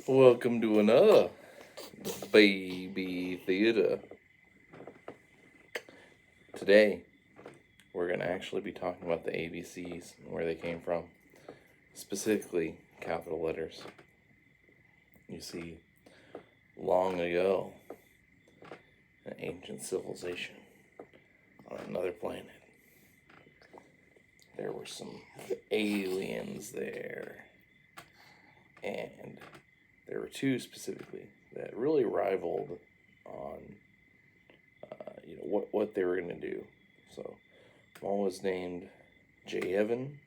Welcome to another Baby Theater. Today, we're going to actually be talking about the ABCs and where they came from. Specifically, capital letters. You see, long ago, an ancient civilization on another planet, there were some aliens there. And there were two specifically that really rivaled on, what they were going to do. So one was named J. Evan,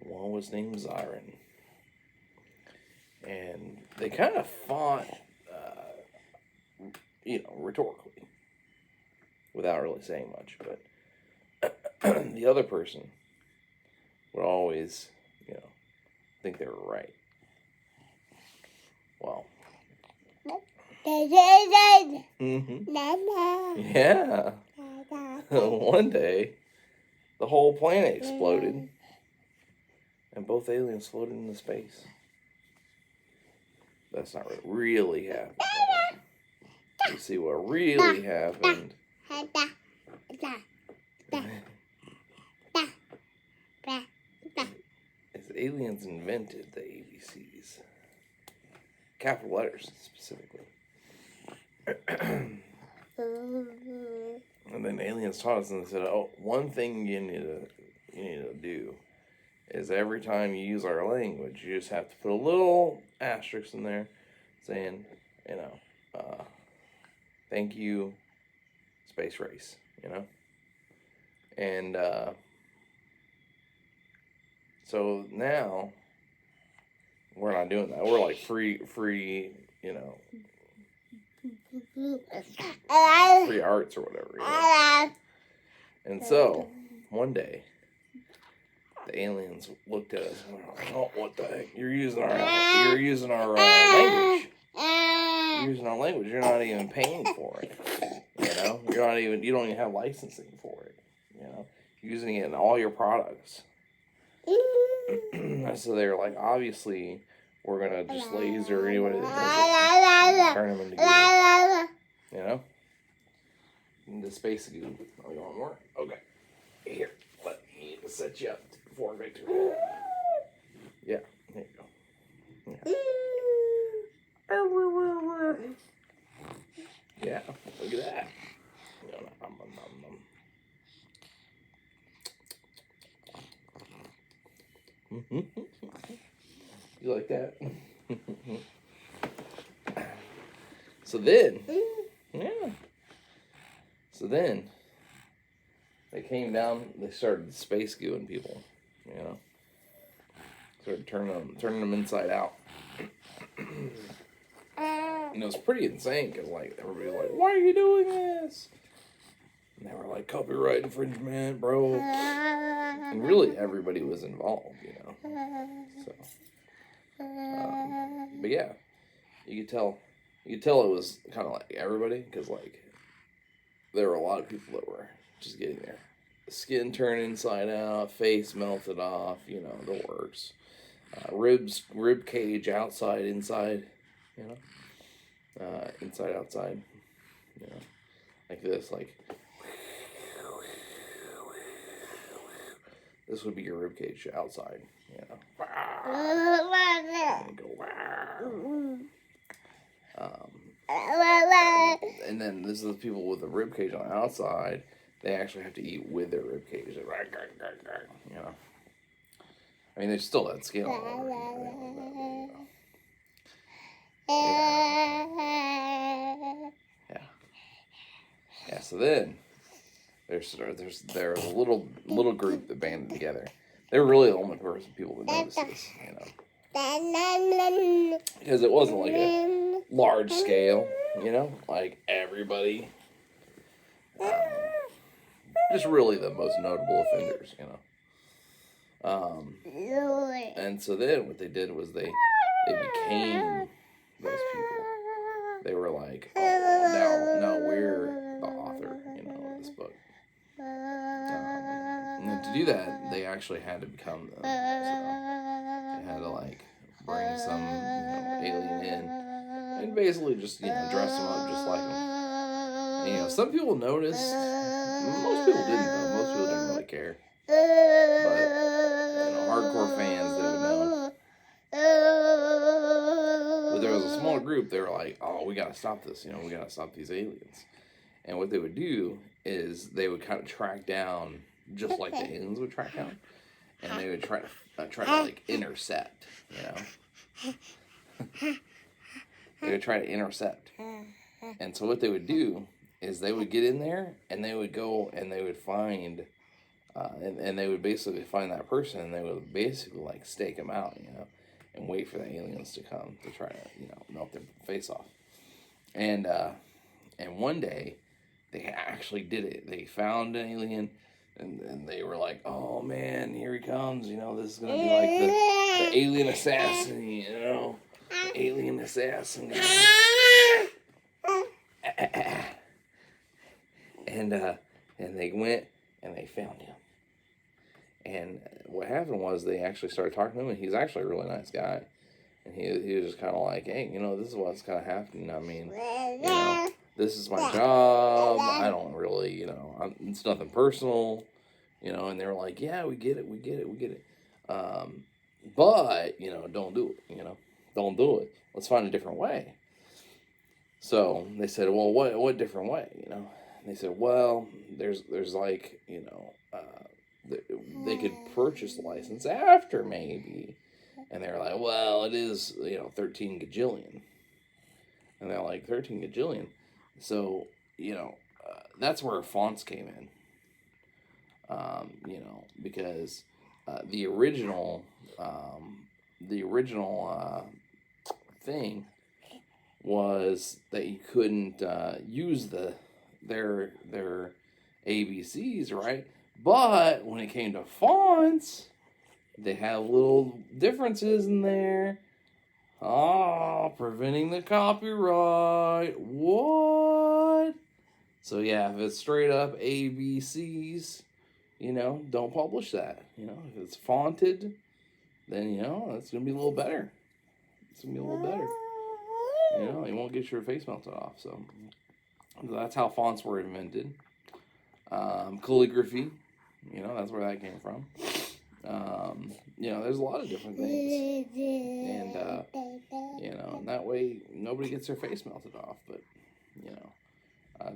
one was named Zyron, and they kind of fought, rhetorically, without really saying much. But the other person would always, think they were right. Well. Yeah. One day, the whole planet exploded, and both aliens floated into space. That's not what really happened. You see what really happened. Is aliens invented the ABCs. Capital letters, specifically. And then aliens taught us, and they said, one thing you need to do is every time you use our language, you just have to put a little asterisk in there saying, thank you, space race, And so now we're not doing that. We're like free, free arts or whatever. And so one day, the aliens looked at us and were like, "Oh, what the heck? You're using our language. You're using our language. You're not even paying for it. You don't even have licensing for it. You're using it in all your products." So they're like, obviously, we're gonna just laser anybody that does it, turn them into goo. Into space goo. Oh, you want more? Okay. Here, let me set you up before Victor. Yeah, there you go. Yeah, look at that. You like that? So then they came down. They started space gooing people. Started turning them inside out. And it was pretty insane because everybody was like, "Why are you doing this?" And they were like, "Copyright infringement, bro." And really, everybody was involved, So, but yeah, you could tell it was kind of like everybody because there were a lot of people that were just getting their skin turned inside out, face melted off, the works. Rib cage outside, inside, inside, outside, like this, this would be your rib cage outside, And go, and then this is the people with the rib cage on the outside. They actually have to eat with their rib cage. I mean, there's still that skin all over. Yeah. So then there's a little group that banded together. They were really the only people that noticed this, because it wasn't like a large scale, like everybody. Just really the most notable offenders, And so then what they did was they became those people. They were like, "Oh, now we're the author, of this book." And then to do that, they actually had to become them. So they had to bring some, and basically just, dress them up just like them. And, some people noticed. Most people didn't, though. Most people didn't really care. But, hardcore fans, they would know. But there was a small group, they were like, oh, we gotta stop this, we gotta stop these aliens. And what they would do is they would kind of track down, just like the aliens would track down, and they would try to like intercept, They would try to intercept. And so what they would do is they would get in there and they would go and they would find, and they would basically find that person and they would basically like stake them out, and wait for the aliens to come to try to, melt their face off. And one day they actually did it. They found an alien and they were like, oh man, here he comes. This is going to be like the alien assassin, the alien assassin guy. And they went and they found him. And what happened was they actually started talking to him, and he's actually a really nice guy. And he was just kind of like, hey, this is what's kind of happening. I mean, this is my job. I don't really, it's nothing personal, And they were like, yeah, we get it. But, don't do it, Don't do it. Let's find a different way. So they said, well, what different way, And they said, well, there's like, they could purchase the license after maybe. And they're like, well, it is, 13 gajillion. And they're like, 13 gajillion. So, that's where fonts came in. Because the original thing was that you couldn't use their ABCs, right? But when it came to fonts, they have little differences in there. Preventing the copyright. What? So yeah, if it's straight up ABCs, don't publish that. If it's fonted, then, it's going to be a little better. It's going to be a little better. You won't get your face melted off. So that's how fonts were invented. Calligraphy, that's where that came from. There's a lot of different things. And, and that way nobody gets their face melted off. But,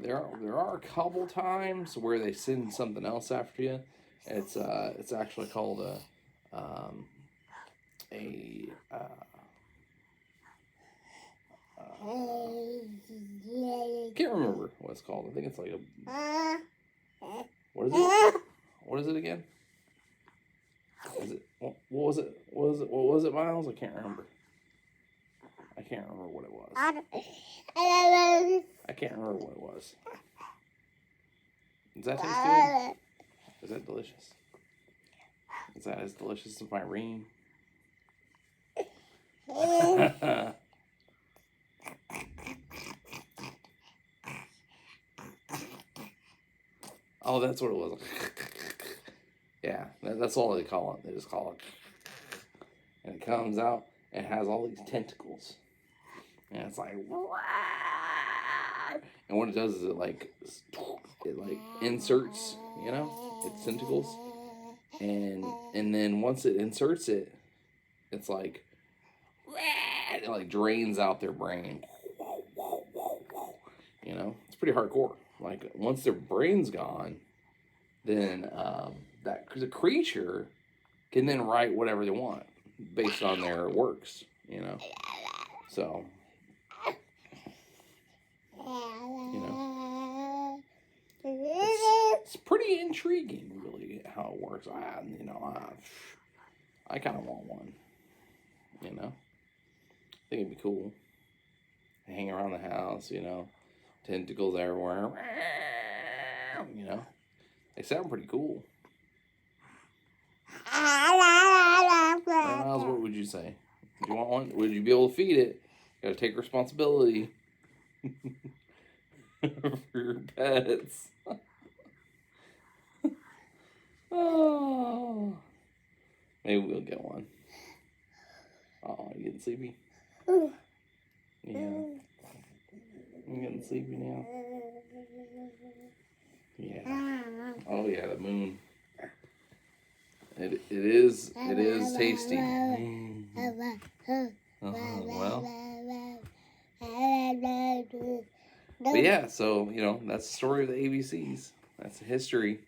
there are a couple times where they send something else after you. It's actually called I can't remember what it's called. I think it's like what is it? What is it again? Is it what was it? What was it, Miles? I can't remember. I can't remember what it was. I can't remember what it was. Does that taste good? Is that delicious? Is that as delicious as my ream? Oh, that's what it was. Yeah, that's all they call it. They just call it. And it comes out and it has all these tentacles. And it's like, and what it does is it inserts, its tentacles. And then once it inserts it, it's like, it like drains out their brain. It's pretty hardcore. Like once their brain's gone, then the creature can then write whatever they want based on their works. So it's pretty intriguing, really, how it works. I kind of want one. I think it'd be cool. Hang around the house, tentacles everywhere. They sound pretty cool. Miles, what would you say? Would you want one? Would you be able to feed it? You gotta take responsibility for your pets. Oh, maybe we'll get one. Oh, you getting sleepy? You Yeah. I'm getting sleepy now. Yeah. Oh yeah, the moon. It is tasty. Well. But yeah, so that's the story of the ABCs. That's the history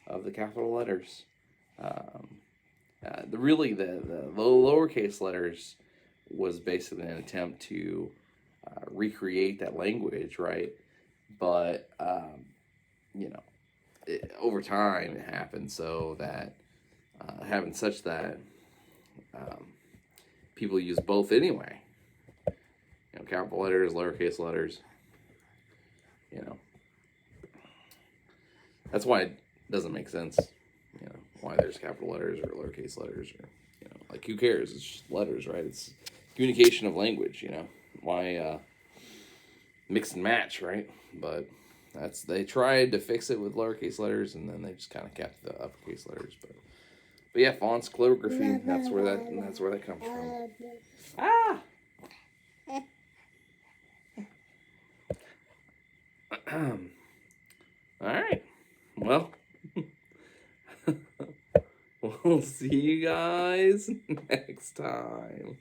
of the capital letters. The lowercase letters was basically an attempt to recreate that language, right? But over time it happened so that having such that people use both anyway. Capital letters, lowercase letters. That's why it doesn't make sense. Why there's capital letters or lowercase letters, or like who cares? It's just letters, right? It's communication of language. Why mix and match, right? But they tried to fix it with lowercase letters, and then they just kind of kept the uppercase letters. But yeah, fonts, calligraphy. That's where that comes from. Ah. All right. Well, we'll see you guys next time.